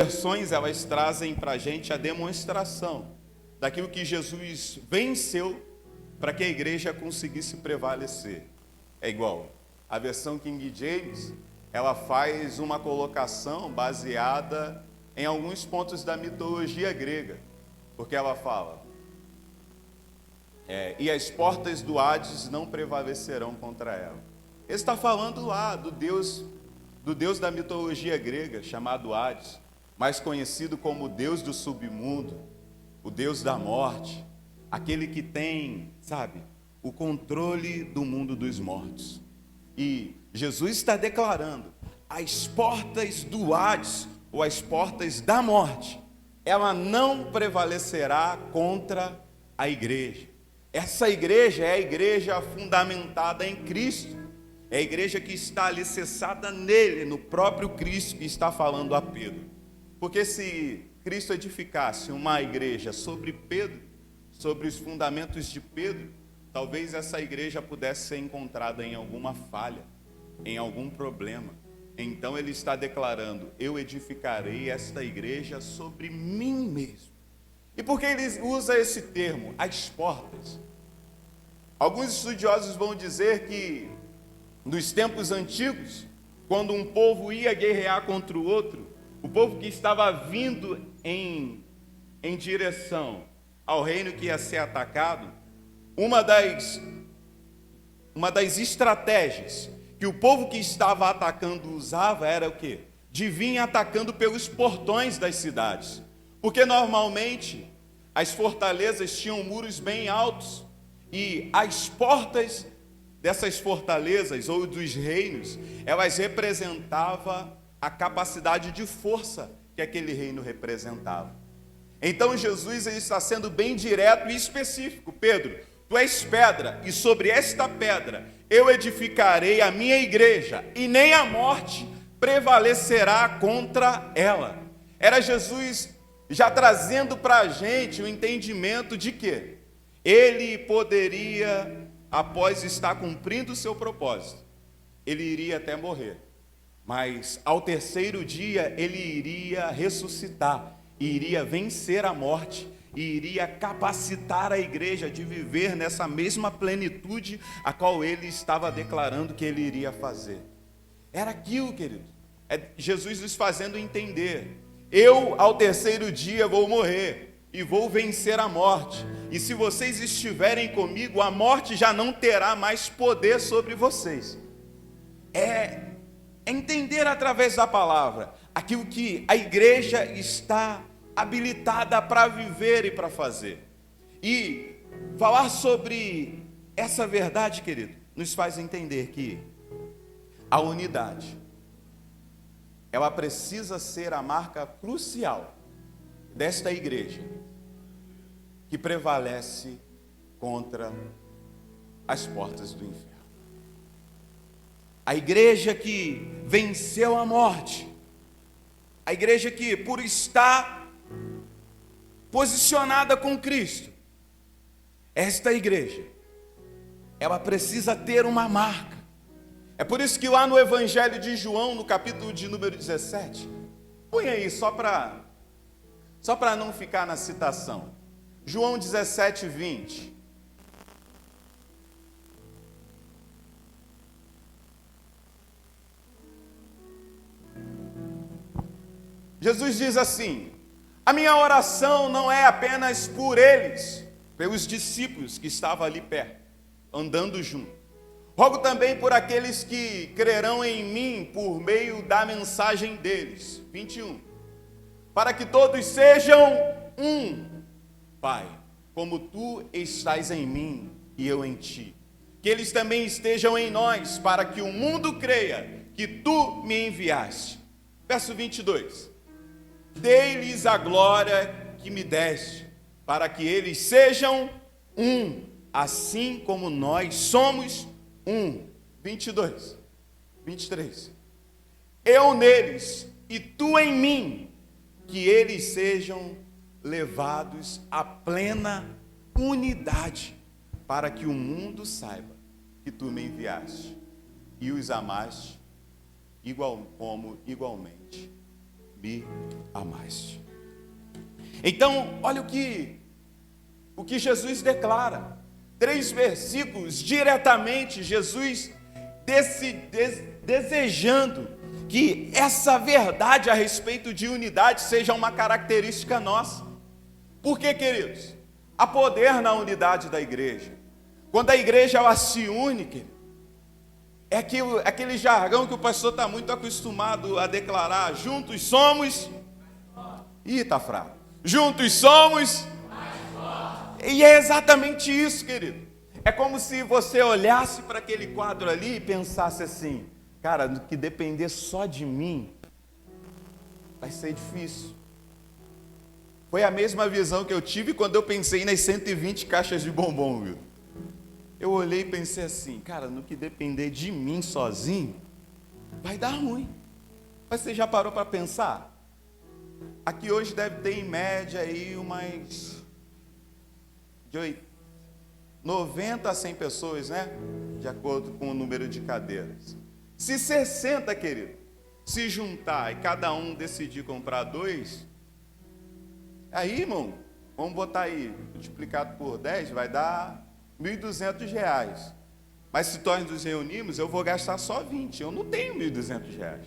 versões, elas trazem para a gente a demonstração daquilo que Jesus venceu para que a igreja conseguisse prevalecer. É igual, a versão King James, ela faz uma colocação baseada em alguns pontos da mitologia grega, porque ela fala, e as portas do Hades não prevalecerão contra ela. Ele está falando lá do Deus da mitologia grega, chamado Hades, mais conhecido como o Deus do submundo, o Deus da morte, aquele que tem, sabe, o controle do mundo dos mortos. E Jesus está declarando, as portas do Hades, ou as portas da morte, ela não prevalecerá contra a igreja. Essa igreja é a igreja fundamentada em Cristo, é a igreja que está alicerçada nele, no próprio Cristo que está falando a Pedro. Porque se Cristo edificasse uma igreja sobre Pedro, sobre os fundamentos de Pedro, talvez essa igreja pudesse ser encontrada em alguma falha, em algum problema. Então ele está declarando, eu edificarei esta igreja sobre mim mesmo. E por que ele usa esse termo, as portas? Alguns estudiosos vão dizer que nos tempos antigos, quando um povo ia guerrear contra o outro, o povo que estava vindo em direção ao reino que ia ser atacado, uma das estratégias que o povo que estava atacando usava era o quê? De vir atacando pelos portões das cidades. Porque normalmente as fortalezas tinham muros bem altos e as portas dessas fortalezas ou dos reinos, elas representavam a capacidade de força que aquele reino representava. Então Jesus ele está sendo bem direto e específico. Pedro, tu és pedra, e sobre esta pedra eu edificarei a minha igreja, e nem a morte prevalecerá contra ela. Era Jesus já trazendo para a gente o entendimento de que ele poderia, após estar cumprindo o seu propósito, ele iria até morrer. Mas ao terceiro dia ele iria ressuscitar, e iria vencer a morte, e iria capacitar a igreja de viver nessa mesma plenitude a qual ele estava declarando que ele iria fazer. Era aquilo, querido. É Jesus nos fazendo entender. Eu, ao terceiro dia, vou morrer e vou vencer a morte. E se vocês estiverem comigo, a morte já não terá mais poder sobre vocês. É entender através da palavra aquilo que a igreja está habilitada para viver e para fazer. E falar sobre essa verdade, querido, nos faz entender que a unidade, ela precisa ser a marca crucial desta igreja que prevalece contra as portas do inferno. A igreja que venceu a morte, a igreja que, por estar posicionada com Cristo, esta igreja, ela precisa ter uma marca. É por isso que lá no Evangelho de João, no capítulo de número 17, põe aí só para não ficar na citação. João 17, 20. Jesus diz assim: a minha oração não é apenas por eles, pelos discípulos que estavam ali perto, andando junto. Rogo também por aqueles que crerão em mim por meio da mensagem deles. 21. Para que todos sejam um, Pai, como tu estás em mim e eu em ti. Que eles também estejam em nós, para que o mundo creia que tu me enviaste. Verso 22. Dei-lhes a glória que me deste, para que eles sejam um, assim como nós somos um. 22, 23. Eu neles e tu em mim, que eles sejam levados à plena unidade, para que o mundo saiba que tu me enviaste e os amaste como igualmente me amaste. Então, olha o que Jesus declara. 3 versículos diretamente, Jesus desejando que essa verdade a respeito de unidade seja uma característica nossa. Por quê, queridos? Há poder na unidade da igreja. Quando a igreja ela se une, querido, é aquele jargão que o pastor está muito acostumado a declarar: juntos somos. Ih, está fraco. Juntos somos. E é exatamente isso, querido. É como se você olhasse para aquele quadro ali e pensasse assim: cara, no que depender só de mim, vai ser difícil. Foi a mesma visão que eu tive quando eu pensei nas 120 caixas de bombom, viu? Eu olhei e pensei assim: cara, no que depender de mim sozinho, vai dar ruim. Mas você já parou para pensar? Aqui hoje deve ter em média aí umas de 90 a 100 pessoas, né? De acordo com o número de cadeiras. Se 60, querido, se juntar e cada um decidir comprar 2, aí, irmão, vamos botar aí, multiplicado por 10, vai dar R$1.200. Mas se nós nos reunirmos, eu vou gastar só 20, eu não tenho R$1.200.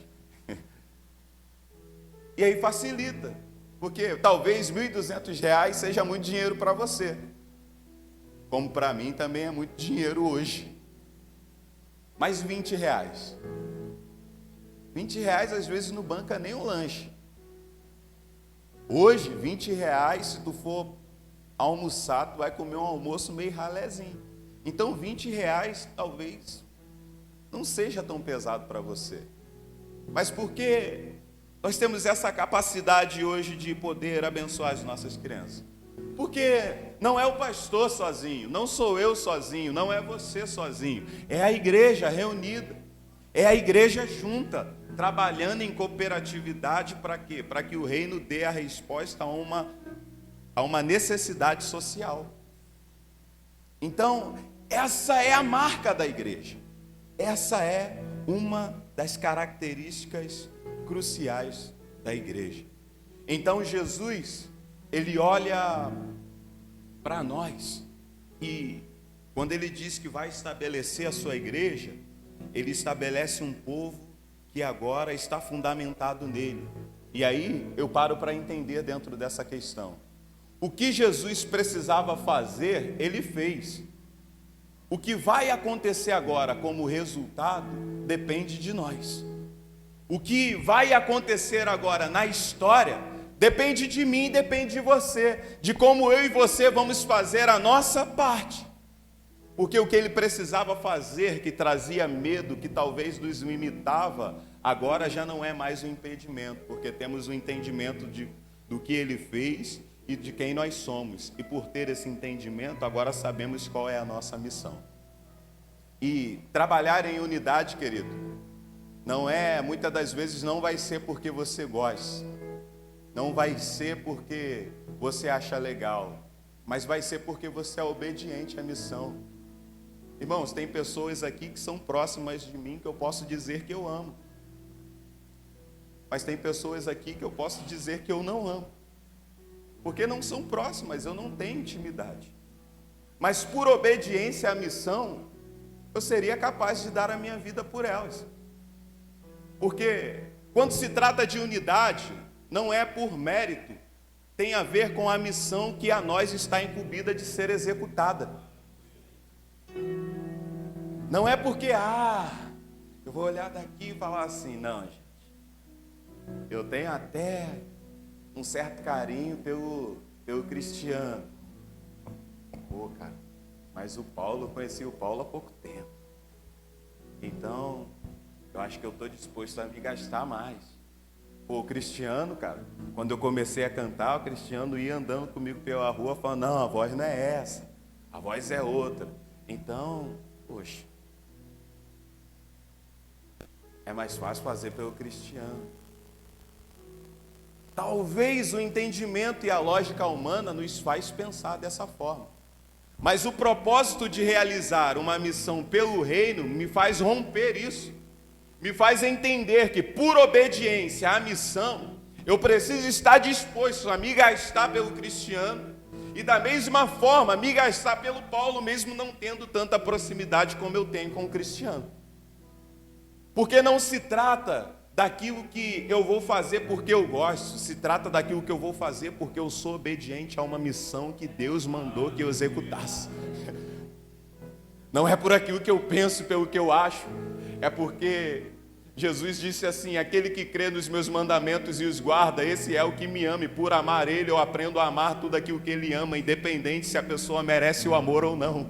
E aí facilita, porque talvez R$1.200 seja muito dinheiro para você, como para mim também é muito dinheiro hoje. Mas R$20, R$20 às vezes não banca nem um lanche. Hoje, R$20, se tu for almoçar, tu vai comer um almoço meio ralézinho. Então R$20 talvez não seja tão pesado para você. Mas porque nós temos essa capacidade hoje de poder abençoar as nossas crianças? Porque não é o pastor sozinho, não sou eu sozinho, não é você sozinho. É a igreja reunida, é a igreja junta, trabalhando em cooperatividade para quê? Para que o reino dê a resposta a uma necessidade social. Então, essa é a marca da igreja. Essa é uma das características cruciais da igreja. Então, Jesus, ele olha para nós e quando ele diz que vai estabelecer a sua igreja, ele estabelece um povo que agora está fundamentado nele. E aí eu paro para entender dentro dessa questão. O que Jesus precisava fazer, ele fez. O que vai acontecer agora como resultado depende de nós. O que vai acontecer agora na história depende de mim, depende de você, de como eu e você vamos fazer a nossa parte. Porque o que ele precisava fazer, que trazia medo, que talvez nos limitava, agora já não é mais um impedimento, porque temos o entendimento do que ele fez e de quem nós somos. E por ter esse entendimento, agora sabemos qual é a nossa missão. E trabalhar em unidade, querido, muitas das vezes não vai ser porque você gosta, não vai ser porque você acha legal, mas vai ser porque você é obediente à missão. Irmãos, tem pessoas aqui que são próximas de mim que eu posso dizer que eu amo. Mas tem pessoas aqui que eu posso dizer que eu não amo. Porque não são próximas, eu não tenho intimidade. Mas por obediência à missão, eu seria capaz de dar a minha vida por elas. Porque quando se trata de unidade, não é por mérito, tem a ver com a missão que a nós está incumbida de ser executada. Não é porque, eu vou olhar daqui e falar assim, não, gente, eu tenho até um certo carinho pelo Cristiano. Pô, cara, mas eu conheci o Paulo há pouco tempo. Então, eu acho que eu estou disposto a me gastar mais. Pô, o Cristiano, cara, quando eu comecei a cantar, o Cristiano ia andando comigo pela rua falando, não, a voz não é essa, a voz é outra. Então, poxa, é mais fácil fazer pelo Cristiano. Talvez o entendimento e a lógica humana nos faz pensar dessa forma. Mas o propósito de realizar uma missão pelo reino me faz romper isso. Me faz entender que por obediência à missão, Eu preciso estar disposto a me gastar pelo cristiano e da mesma forma me gastar pelo Paulo, mesmo não tendo tanta proximidade como eu tenho com o cristiano. Porque não se trata daquilo que eu vou fazer porque eu gosto, se trata daquilo que eu vou fazer porque eu sou obediente a uma missão que Deus mandou que eu executasse. Não é por aquilo que eu penso, pelo que eu acho, é porque Jesus disse assim: aquele que crê nos meus mandamentos e os guarda, esse é o que me ama, e por amar ele eu aprendo a amar tudo aquilo que ele ama, independente se a pessoa merece o amor ou não.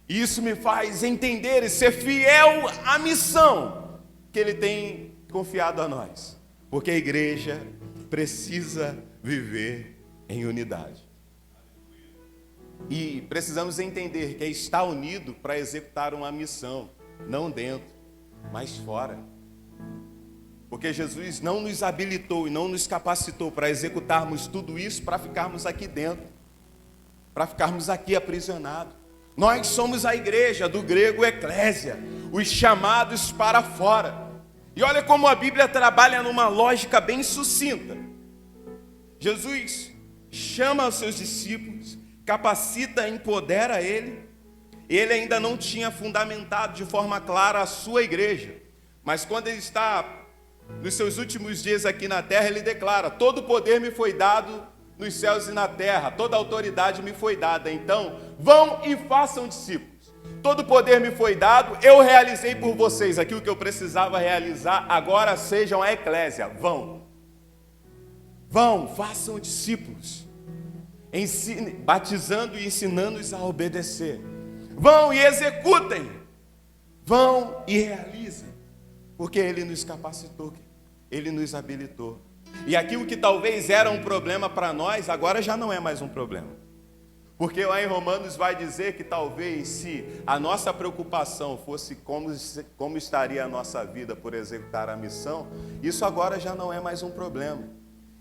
Isso me faz entender e ser fiel à missão que ele tem confiado a nós, porque a igreja precisa viver em unidade. E precisamos entender que é estar unido para executar uma missão, não dentro, mas fora. Porque Jesus não nos habilitou e não nos capacitou para executarmos tudo isso para ficarmos aqui dentro, para ficarmos aqui aprisionados. Nós somos a igreja, do grego eclésia, os chamados para fora. E olha como a Bíblia trabalha numa lógica bem sucinta. Jesus chama os seus discípulos, capacita, empodera ele. Ele ainda não tinha fundamentado de forma clara a sua igreja, mas quando ele está nos seus últimos dias aqui na terra, ele declara: todo poder me foi dado nos céus e na terra, toda autoridade me foi dada, então vão e façam discípulos. Todo poder me foi dado, eu realizei por vocês aquilo que eu precisava realizar, agora sejam a eclésia, vão, façam discípulos, batizando e ensinando-os a obedecer. Vão e executem, vão e realizem, porque Ele nos capacitou, Ele nos habilitou. E aquilo que talvez era um problema para nós, agora já não é mais um problema. Porque lá em Romanos vai dizer que talvez se a nossa preocupação fosse como estaria a nossa vida por executar a missão, isso agora já não é mais um problema.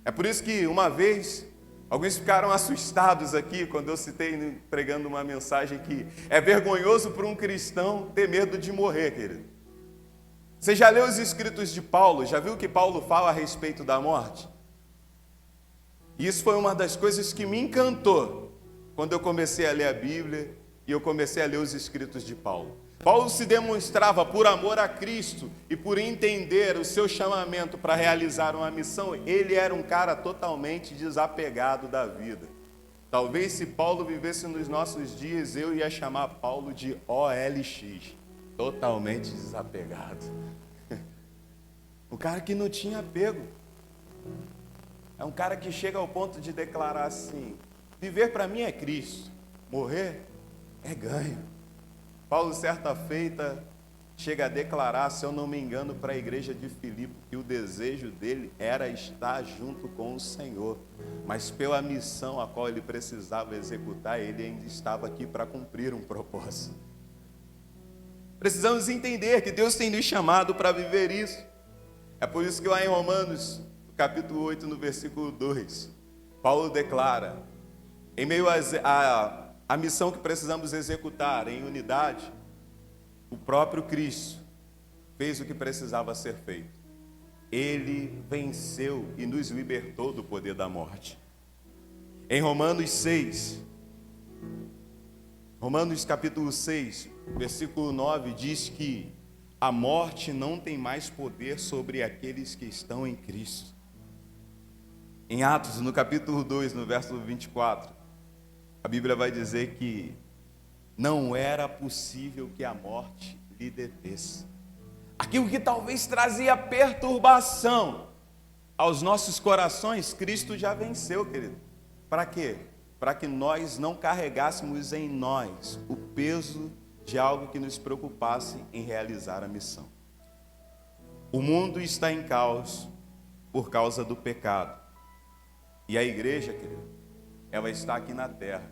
É por isso que uma vez alguns ficaram assustados aqui quando eu citei pregando uma mensagem que é vergonhoso para um cristão ter medo de morrer, querido. Você já leu os escritos de Paulo? Já viu o que Paulo fala a respeito da morte? E isso foi uma das coisas que me encantou quando eu comecei a ler a Bíblia e eu comecei a ler os escritos de Paulo. Paulo se demonstrava por amor a Cristo e por entender o seu chamamento para realizar uma missão. Ele era um cara totalmente desapegado da vida. Talvez se Paulo vivesse nos nossos dias, eu ia chamar Paulo de OLX, totalmente desapegado. Um cara que não tinha apego. É um cara que chega ao ponto de declarar assim: viver para mim é Cristo, morrer é ganho. Paulo, certa feita, chega a declarar, se eu não me engano, para a igreja de Filipe, que o desejo dele era estar junto com o Senhor, mas pela missão a qual ele precisava executar, ele ainda estava aqui para cumprir um propósito. Precisamos entender que Deus tem nos chamado para viver isso. É por isso que lá em Romanos, no capítulo 8, no versículo 2, Paulo declara, em meio a missão que precisamos executar em unidade, o próprio Cristo fez o que precisava ser feito. Ele venceu e nos libertou do poder da morte. Em Romanos capítulo 6, versículo 9, diz que a morte não tem mais poder sobre aqueles que estão em Cristo. Em Atos, no capítulo 2, no verso 24, a Bíblia vai dizer que não era possível que a morte lhe detesse. Aquilo que talvez trazia perturbação aos nossos corações, Cristo já venceu, querido. Para quê? Para que nós não carregássemos em nós o peso de algo que nos preocupasse em realizar a missão. O mundo está em caos por causa do pecado. E a igreja, querido, ela está aqui na terra.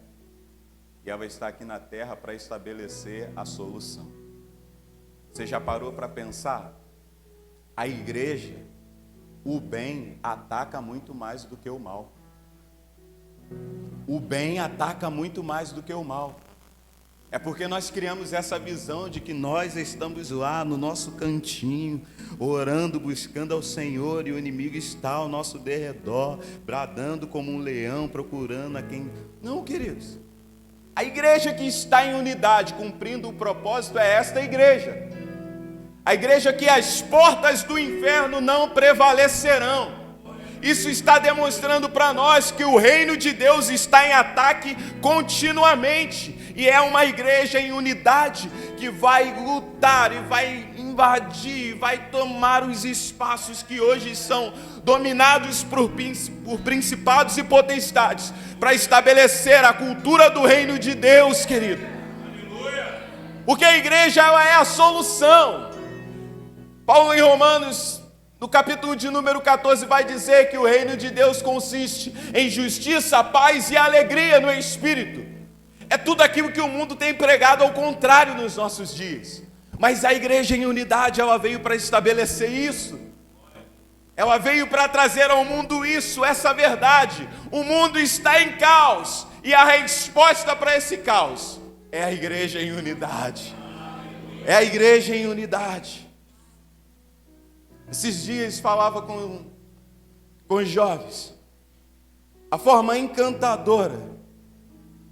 E ela está aqui na terra para estabelecer a solução. Você já parou para pensar? A igreja, o bem ataca muito mais do que o mal. O bem ataca muito mais do que o mal. É porque nós criamos essa visão de que nós estamos lá no nosso cantinho, orando, buscando ao Senhor, e o inimigo está ao nosso derredor, bradando como um leão, procurando a quem... Não, queridos. A igreja que está em unidade, cumprindo o propósito, é esta igreja. A igreja que as portas do inferno não prevalecerão. Isso está demonstrando para nós que o reino de Deus está em ataque continuamente. E é uma igreja em unidade que vai lutar e vai invadir, vai tomar os espaços que hoje são dominados por principados e potestades, para estabelecer a cultura do reino de Deus, querido. Porque a igreja, ela é a solução. Paulo em Romanos, no capítulo de número 14, vai dizer que o reino de Deus consiste em justiça, paz e alegria no Espírito. É tudo aquilo que o mundo tem pregado ao contrário nos nossos dias. Mas a igreja em unidade, ela veio para estabelecer isso. Ela veio para trazer ao mundo isso, essa verdade. O mundo está em caos, e a resposta para esse caos é a igreja em unidade. É a igreja em unidade. Esses dias falava com os jovens, a forma encantadora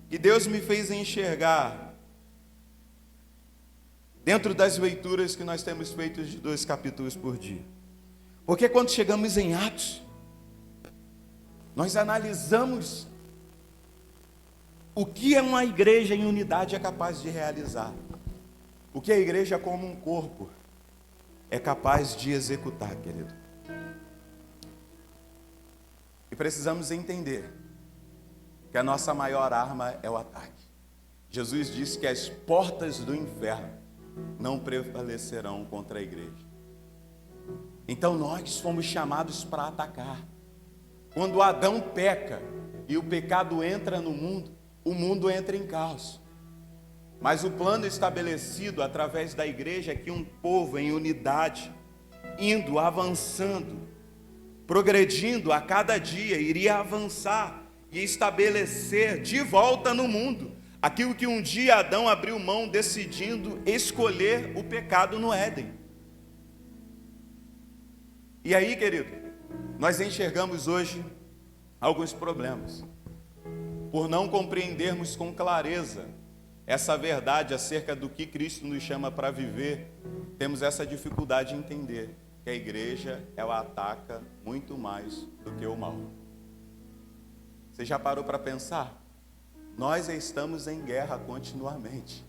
que Deus me fez enxergar, dentro das leituras que nós temos feito de 2 capítulos por dia. Porque quando chegamos em Atos, nós analisamos o que uma igreja em unidade é capaz de realizar. O que a igreja como um corpo é capaz de executar, querido. E precisamos entender que a nossa maior arma é o ataque. Jesus disse que as portas do inferno não prevalecerão contra a igreja. Então nós fomos chamados para atacar. Quando Adão peca e o pecado entra no mundo, o mundo entra em caos. Mas o plano estabelecido através da igreja é que um povo em unidade, indo, avançando, progredindo a cada dia, iria avançar e estabelecer de volta no mundo aquilo que um dia Adão abriu mão, decidindo escolher o pecado no Éden. E aí, querido, nós enxergamos hoje alguns problemas. Por não compreendermos com clareza essa verdade acerca do que Cristo nos chama para viver, temos essa dificuldade de entender que a igreja, ela ataca muito mais do que o mal. Você já parou para pensar? Nós estamos em guerra continuamente.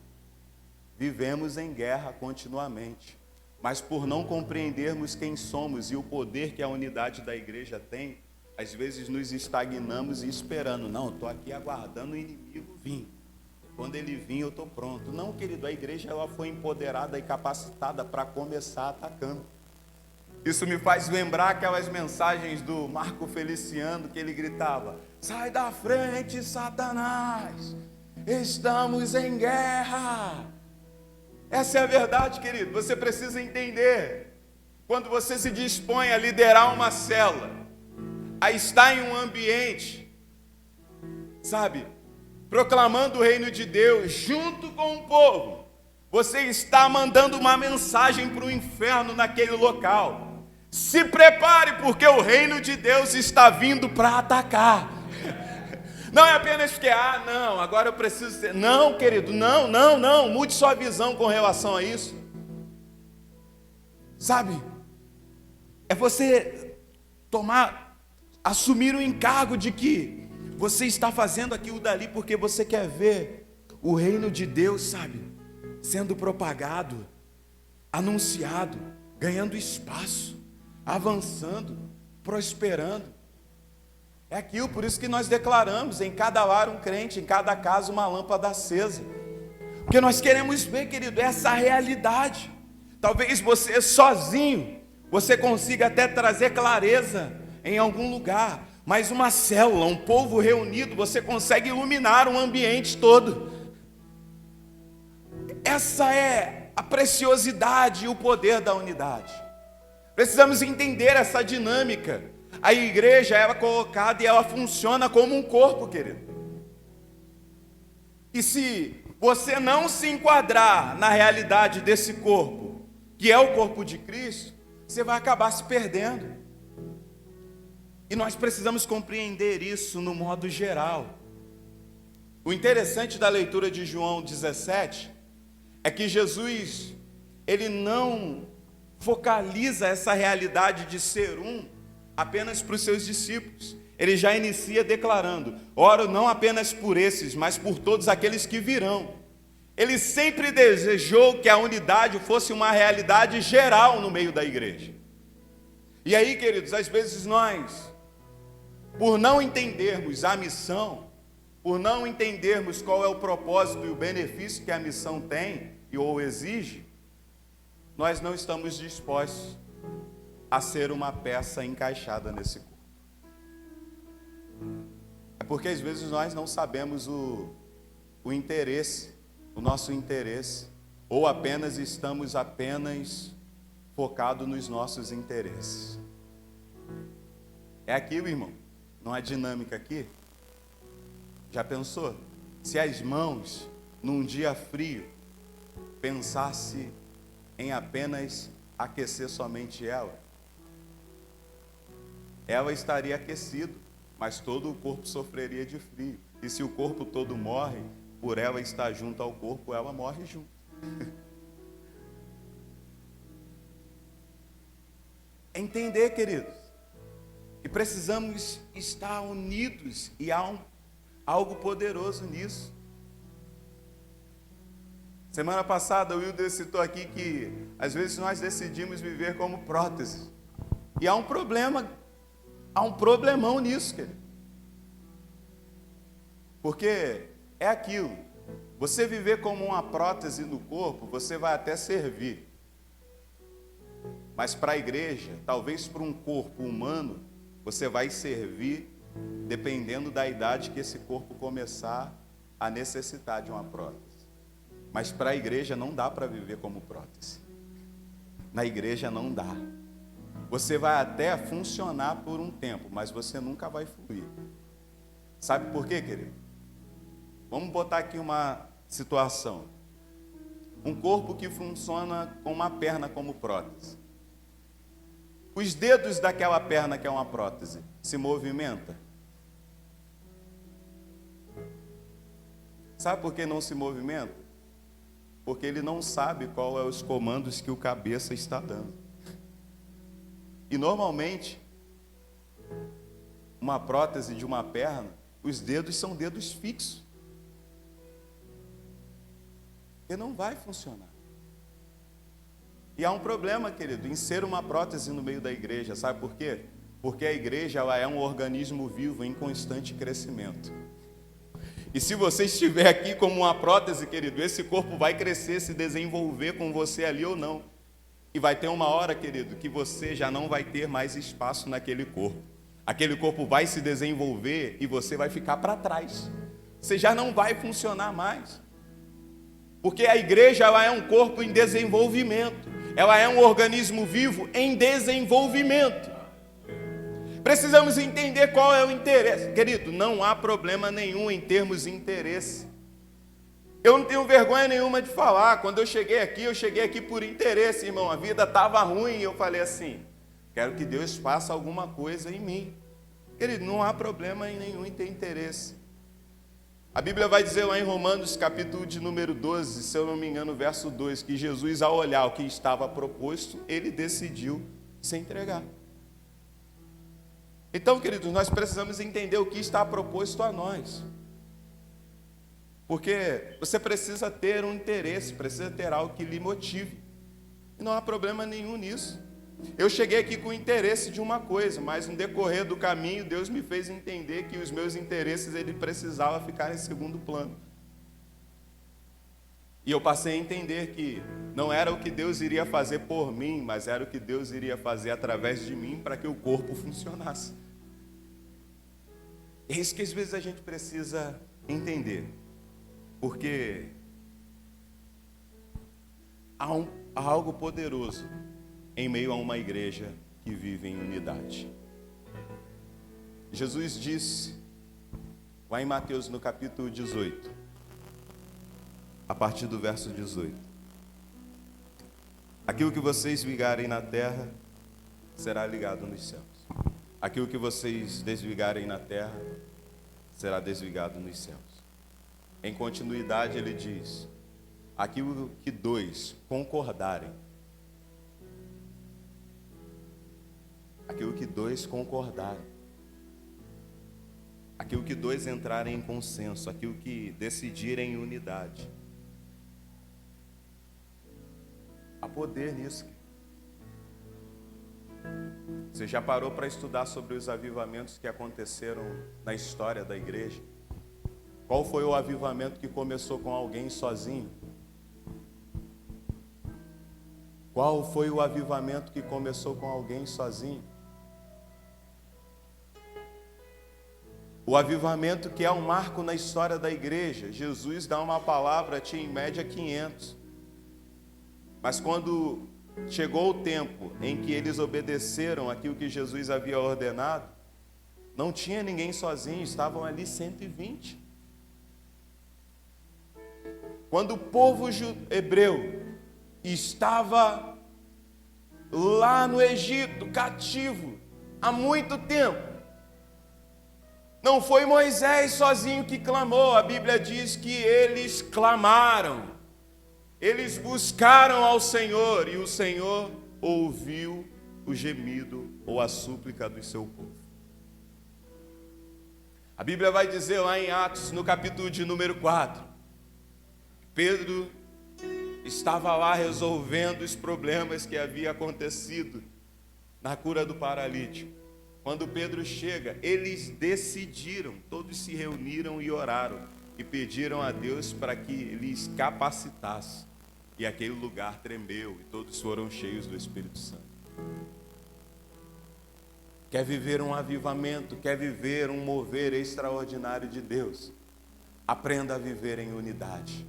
Vivemos em guerra continuamente. Mas por não compreendermos quem somos e o poder que a unidade da igreja tem, às vezes nos estagnamos e esperando. Não, estou aqui aguardando o inimigo vir. Quando ele vir, eu estou pronto. Não, querido, a igreja ela foi empoderada e capacitada para começar atacando. Isso me faz lembrar aquelas mensagens do Marco Feliciano, que ele gritava: sai da frente, Satanás, estamos em guerra. Essa é a verdade, querido. Você precisa entender. Quando você se dispõe a liderar uma célula, a estar em um ambiente, sabe, proclamando o reino de Deus junto com o povo, você está mandando uma mensagem para o inferno naquele local. Se prepare, porque o reino de Deus está vindo para atacar. Não é apenas porque, não, agora eu preciso ser. Não, querido, não, mude sua visão com relação a isso. Sabe, é você assumir o encargo de que você está fazendo aquilo dali porque você quer ver o reino de Deus, sabe, sendo propagado, anunciado, ganhando espaço, avançando, prosperando. É aquilo, por isso que nós declaramos: em cada lar um crente, em cada casa uma lâmpada acesa. Porque nós queremos ver, querido, essa realidade. Talvez você sozinho, você consiga até trazer clareza em algum lugar, mas uma célula, um povo reunido, você consegue iluminar um ambiente todo. Essa é a preciosidade e o poder da unidade. Precisamos entender essa dinâmica. A igreja ela é colocada e ela funciona como um corpo, querido. E se você não se enquadrar na realidade desse corpo, que é o corpo de Cristo, você vai acabar se perdendo. E nós precisamos compreender isso no modo geral. O interessante da leitura de João 17 é que Jesus, ele não focaliza essa realidade de ser um apenas para os seus discípulos. Ele já inicia declarando: oro não apenas por esses, mas por todos aqueles que virão. Ele sempre desejou que a unidade fosse uma realidade geral no meio da igreja. E aí, queridos, às vezes nós, por não entendermos a missão, por não entendermos qual é o propósito e o benefício que a missão tem ou exige, nós não estamos dispostos a ser uma peça encaixada nesse corpo. É porque às vezes nós não sabemos o interesse, o nosso interesse, ou estamos apenas focados nos nossos interesses. É aquilo, irmão, não é dinâmica aqui? Já pensou? Se as mãos, num dia frio, pensasse em apenas aquecer somente ela estaria aquecida, mas todo o corpo sofreria de frio. E se o corpo todo morre, por ela estar junto ao corpo, ela morre junto. Entender, queridos, que precisamos estar unidos, e há algo poderoso nisso. Semana passada o Wilder citou aqui que às vezes nós decidimos viver como prótese. E há um problemão nisso, querido. Porque é aquilo, você viver como uma prótese no corpo, você vai até servir. Mas para a igreja, talvez para um corpo humano, você vai servir dependendo da idade que esse corpo começar a necessitar de uma prótese. Mas para a igreja não dá para viver como prótese. Na igreja não dá. Você vai até funcionar por um tempo, mas você nunca vai fluir. Sabe por quê, querido? Vamos botar aqui uma situação. Um corpo que funciona com uma perna como prótese. Os dedos daquela perna que é uma prótese se movimentam? Sabe por que não se movimenta? Porque ele não sabe qual é os comandos que o cabeça está dando. E normalmente, uma prótese de uma perna, os dedos são dedos fixos. E não vai funcionar. E há um problema, querido, em ser uma prótese no meio da igreja. Sabe por quê? Porque a igreja ela é um organismo vivo em constante crescimento. E se você estiver aqui como uma prótese, querido, esse corpo vai crescer, se desenvolver com você ali ou não. E vai ter uma hora, querido, que você já não vai ter mais espaço naquele corpo. Aquele corpo vai se desenvolver e você vai ficar para trás. Você já não vai funcionar mais. Porque a igreja ela é um corpo em desenvolvimento. Ela é um organismo vivo em desenvolvimento. Precisamos entender qual é o interesse. Querido, não há problema nenhum em termos de interesse. Eu não tenho vergonha nenhuma de falar. Quando eu cheguei aqui por interesse, irmão. A vida estava ruim e eu falei assim, quero que Deus faça alguma coisa em mim. Querido, não há problema nenhum em ter interesse. A Bíblia vai dizer lá em Romanos, capítulo de número 12, se eu não me engano, verso 2, que Jesus, ao olhar o que estava proposto, ele decidiu se entregar. Então, queridos, nós precisamos entender o que está proposto a nós. Porque você precisa ter um interesse, precisa ter algo que lhe motive. E não há problema nenhum nisso. Eu cheguei aqui com o interesse de uma coisa, mas no decorrer do caminho, Deus me fez entender que os meus interesses, ele precisava ficar em segundo plano. E eu passei a entender que não era o que Deus iria fazer por mim, mas era o que Deus iria fazer através de mim para que o corpo funcionasse. É isso que às vezes a gente precisa entender. Porque há algo poderoso em meio a uma igreja que vive em unidade. Jesus disse, lá em Mateus no capítulo 18, a partir do verso 18. Aquilo que vocês ligarem na terra será ligado nos céus. Aquilo que vocês desligarem na terra será desligado nos céus. Em continuidade ele diz: aquilo que dois concordarem. Aquilo que dois concordarem. Aquilo que dois entrarem em consenso, aquilo que decidirem em unidade. Há poder nisso. Você já parou para estudar sobre os avivamentos que aconteceram na história da igreja? Qual foi o avivamento que começou com alguém sozinho? Qual foi o avivamento que começou com alguém sozinho? O avivamento que é um marco na história da igreja. Jesus dá uma palavra, tinha em média 500. Mas quando chegou o tempo em que eles obedeceram aquilo que Jesus havia ordenado, não tinha ninguém sozinho, estavam ali 120. Quando o povo hebreu estava lá no Egito, cativo, há muito tempo, não foi Moisés sozinho que clamou, a Bíblia diz que eles clamaram, eles buscaram ao Senhor e o Senhor ouviu o gemido ou a súplica do seu povo. A Bíblia vai dizer lá em Atos, no capítulo de número 4, Pedro estava lá resolvendo os problemas que havia acontecido na cura do paralítico. Quando Pedro chega, eles decidiram, todos se reuniram e oraram e pediram a Deus para que lhes capacitasse. E aquele lugar tremeu e todos foram cheios do Espírito Santo. Quer viver um avivamento, quer viver um mover extraordinário de Deus? Aprenda a viver em unidade.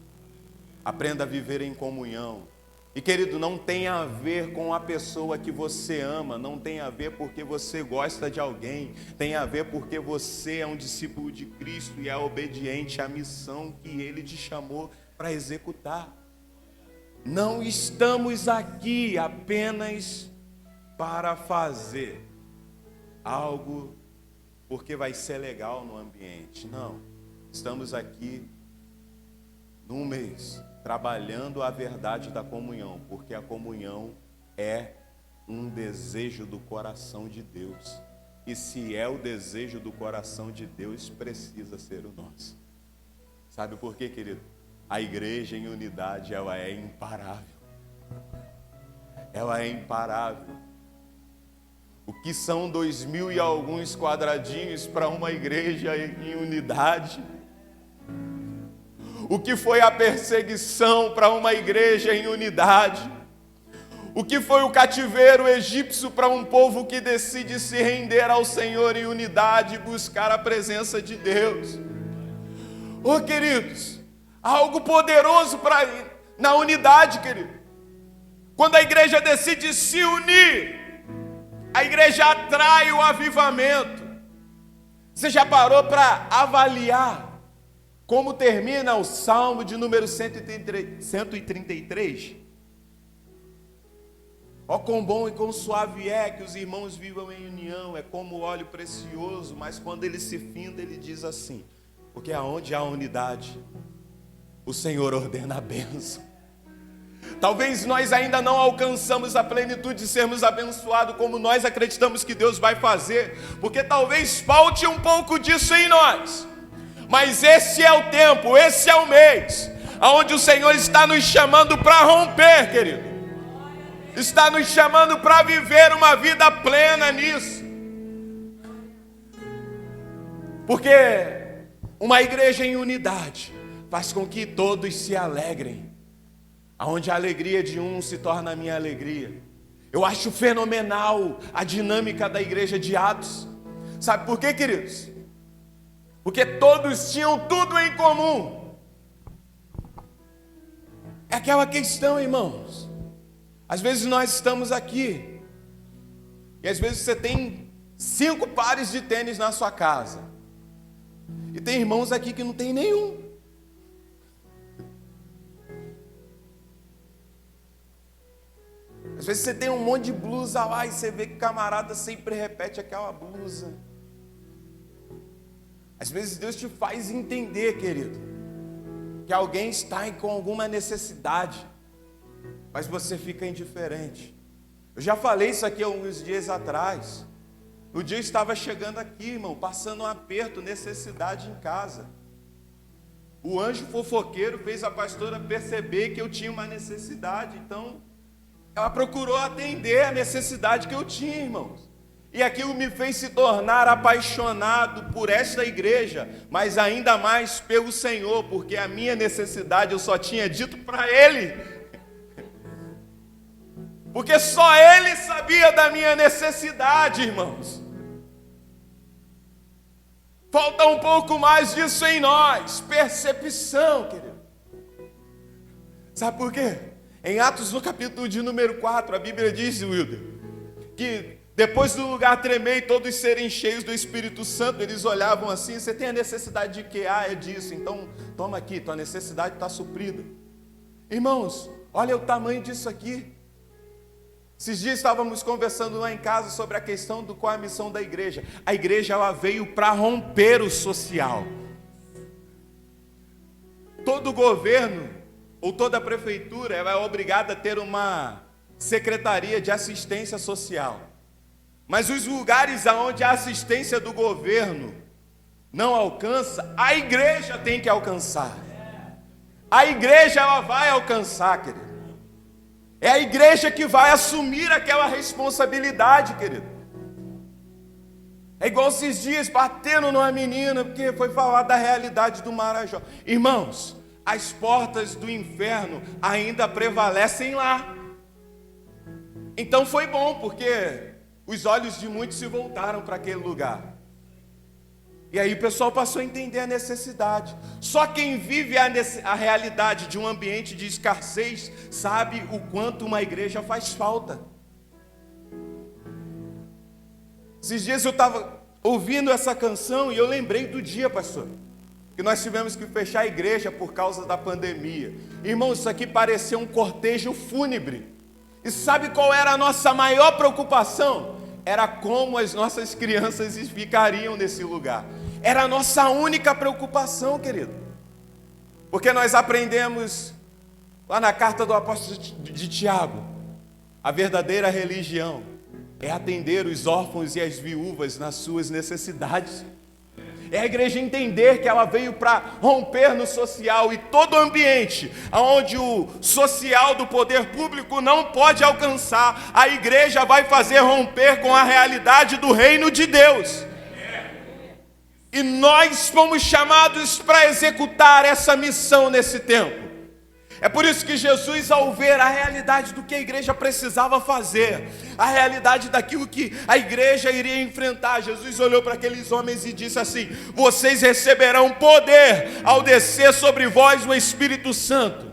Aprenda a viver em comunhão. E querido, não tem a ver com a pessoa que você ama, não tem a ver porque você gosta de alguém, tem a ver porque você é um discípulo de Cristo e é obediente à missão que Ele te chamou para executar. Não estamos aqui apenas para fazer algo porque vai ser legal no ambiente, não. Estamos aqui num mês trabalhando a verdade da comunhão, porque a comunhão é um desejo do coração de Deus. E se é o desejo do coração de Deus, precisa ser o nosso. Sabe por quê, querido? A igreja em unidade, ela é imparável. Ela é imparável. O que são 2000 e alguns quadradinhos para uma igreja em unidade? O que foi a perseguição para uma igreja em unidade? O que foi o cativeiro egípcio para um povo que decide se render ao Senhor em unidade e buscar a presença de Deus? Oh, queridos, algo poderoso na unidade, querido. Quando a igreja decide se unir, a igreja atrai o avivamento. Você já parou para avaliar como termina o Salmo de número 133? Ó, quão bom e quão suave é que os irmãos vivam em união, é como óleo precioso, mas quando ele se finda, ele diz assim: porque aonde há unidade, o Senhor ordena a bênção. Talvez nós ainda não alcançamos a plenitude de sermos abençoados como nós acreditamos que Deus vai fazer, porque talvez falte um pouco disso em nós. Mas esse é o tempo, esse é o mês, onde o Senhor está nos chamando para romper, querido. Está nos chamando para viver uma vida plena nisso. Porque uma igreja em unidade faz com que todos se alegrem. Onde a alegria de um se torna a minha alegria. Eu acho fenomenal a dinâmica da igreja de Atos. Sabe por quê, queridos? Porque todos tinham tudo em comum. É aquela questão, irmãos. Às vezes nós estamos aqui e às vezes você tem 5 pares de tênis na sua casa. E tem irmãos aqui que não tem nenhum. Às vezes você tem um monte de blusa lá e você vê que o camarada sempre repete aquela blusa. Às vezes Deus te faz entender, querido, que alguém está com alguma necessidade, mas você fica indiferente. Eu já falei isso aqui alguns dias atrás. No dia eu estava chegando aqui, irmão, passando um aperto, necessidade em casa. O anjo fofoqueiro fez a pastora perceber que eu tinha uma necessidade, então ela procurou atender a necessidade que eu tinha, irmãos. E aquilo me fez se tornar apaixonado por esta igreja, mas ainda mais pelo Senhor, porque a minha necessidade eu só tinha dito para Ele. Porque só Ele sabia da minha necessidade, irmãos. Falta um pouco mais disso em nós, percepção, querido. Sabe por quê? Em Atos, no capítulo de número 4, a Bíblia diz, Wilder, que depois do lugar tremer e todos serem cheios do Espírito Santo, eles olhavam assim: você tem a necessidade de quê? Ah, é disso, então toma aqui, tua necessidade está suprida. Irmãos, olha o tamanho disso aqui. Esses dias estávamos conversando lá em casa sobre a questão do qual é a missão da igreja. A igreja, ela veio para romper o social. Todo governo ou toda prefeitura, ela é obrigada a ter uma secretaria de assistência social. Mas os lugares onde a assistência do governo não alcança, a igreja tem que alcançar. A igreja, ela vai alcançar, querido. É a igreja que vai assumir aquela responsabilidade, querido. É igual esses dias, batendo numa menina, porque foi falar da realidade do Marajó. Irmãos, as portas do inferno ainda prevalecem lá. Então foi bom, porque os olhos de muitos se voltaram para aquele lugar. E aí o pessoal passou a entender a necessidade. Só quem vive a realidade de um ambiente de escassez sabe o quanto uma igreja faz falta. Esses dias eu estava ouvindo essa canção e eu lembrei do dia, pastor, que nós tivemos que fechar a igreja por causa da pandemia. Irmão, isso aqui parecia um cortejo fúnebre. E sabe qual era a nossa maior preocupação? Era como as nossas crianças ficariam nesse lugar. Era a nossa única preocupação, querido. Porque nós aprendemos lá na carta do apóstolo de Tiago, a verdadeira religião é atender os órfãos e as viúvas nas suas necessidades. É a igreja entender que ela veio para romper no social, e todo ambiente onde o social do poder público não pode alcançar, a igreja vai fazer romper com a realidade do reino de Deus. E nós fomos chamados para executar essa missão nesse tempo. É por isso que Jesus, ao ver a realidade do que a igreja precisava fazer, a realidade daquilo que a igreja iria enfrentar, Jesus olhou para aqueles homens e disse assim: vocês receberão poder ao descer sobre vós o Espírito Santo.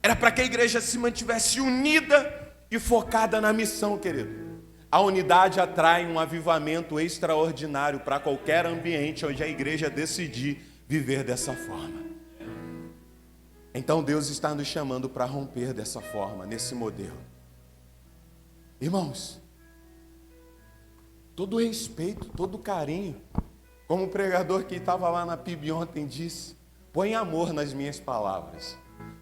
Era para que a igreja se mantivesse unida e focada na missão, querido. A unidade atrai um avivamento extraordinário para qualquer ambiente onde a igreja decidir viver dessa forma. Então Deus está nos chamando para romper dessa forma, nesse modelo. Irmãos, todo respeito, todo carinho, como o pregador que estava lá na PIB ontem disse, põe amor nas minhas palavras,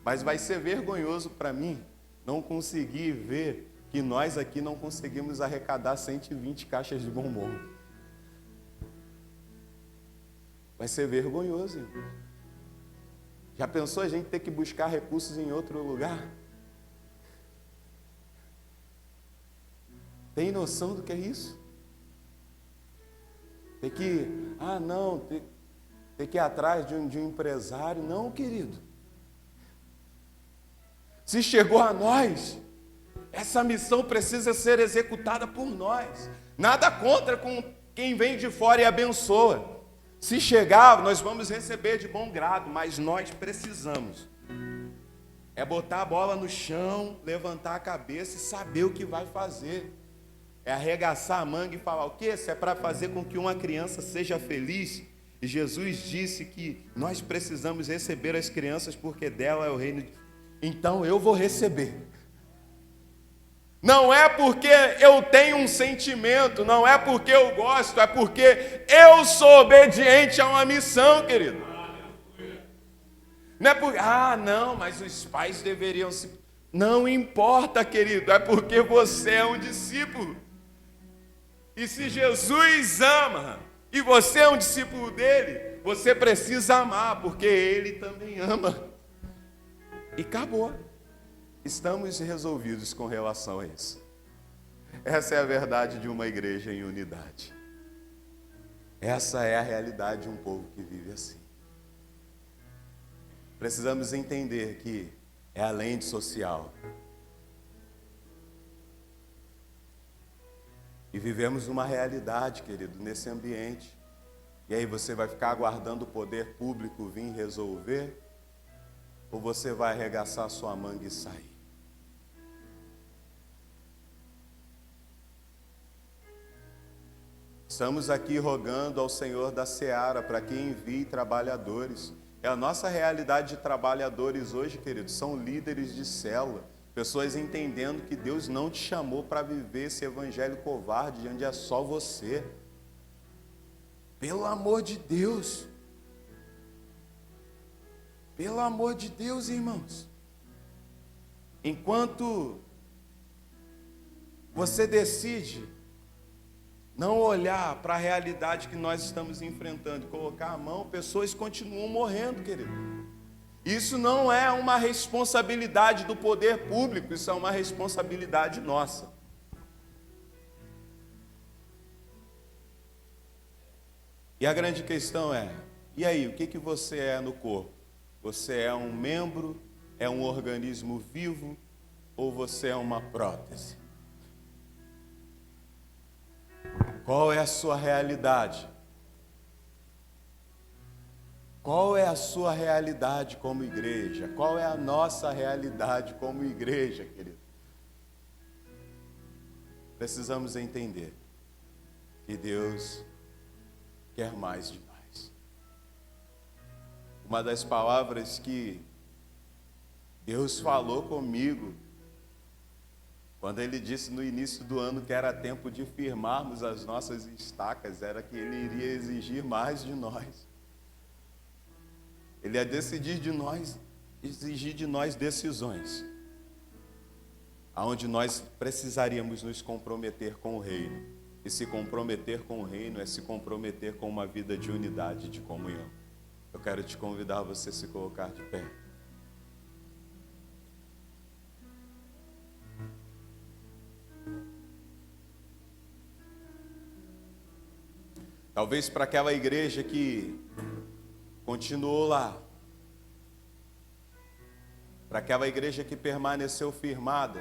mas vai ser vergonhoso para mim não conseguir ver que nós aqui não conseguimos arrecadar 120 caixas de bombom. Vai ser vergonhoso, irmão. Já pensou a gente ter que buscar recursos em outro lugar? Tem noção do que é isso? Ter que, ter que ir atrás de um empresário? Não, querido. Se chegou a nós, essa missão precisa ser executada por nós. Nada contra com quem vem de fora e abençoa. Se chegar, nós vamos receber de bom grado, mas nós precisamos botar a bola no chão, levantar a cabeça e saber o que vai fazer. É arregaçar a manga e falar o quê? Se é para fazer com que uma criança seja feliz. E Jesus disse que nós precisamos receber as crianças porque dela é o reino. Então eu vou receber. Não é porque eu tenho um sentimento, não é porque eu gosto, é porque eu sou obediente a uma missão, querido. Não é porque, não, mas os pais deveriam se... Não importa, querido, é porque você é um discípulo. E se Jesus ama, e você é um discípulo dele, você precisa amar, porque ele também ama. E acabou. Estamos resolvidos com relação a isso. Essa é a verdade de uma igreja em unidade. Essa é a realidade de um povo que vive assim. Precisamos entender que é além de social. E vivemos uma realidade, querido, nesse ambiente. E aí você vai ficar aguardando o poder público vir resolver? Ou você vai arregaçar sua manga e sair? Estamos aqui rogando ao Senhor da Seara para que envie trabalhadores. É a nossa realidade de trabalhadores hoje, queridos, são líderes de célula. Pessoas entendendo que Deus não te chamou para viver esse evangelho covarde, onde é só você. Pelo amor de Deus. Pelo amor de Deus, irmãos. Enquanto você decide não olhar para a realidade que nós estamos enfrentando e colocar a mão, pessoas continuam morrendo, querido. Isso não é uma responsabilidade do poder público, isso é uma responsabilidade nossa. E a grande questão é, e aí, o que você é no corpo? Você é um membro, é um organismo vivo, ou você é uma prótese? Qual é a sua realidade? Qual é a sua realidade como igreja? Qual é a nossa realidade como igreja, querido? Precisamos entender que Deus quer mais de nós. Uma das palavras que Deus falou comigo quando Ele disse no início do ano que era tempo de firmarmos as nossas estacas, era que Ele iria exigir mais de nós. Ele ia decidir de nós, exigir de nós decisões, aonde nós precisaríamos nos comprometer com o reino. E se comprometer com o reino é se comprometer com uma vida de unidade, de comunhão. Eu quero te convidar a você se colocar de pé. Talvez para aquela igreja que continuou lá, para aquela igreja que permaneceu firmada,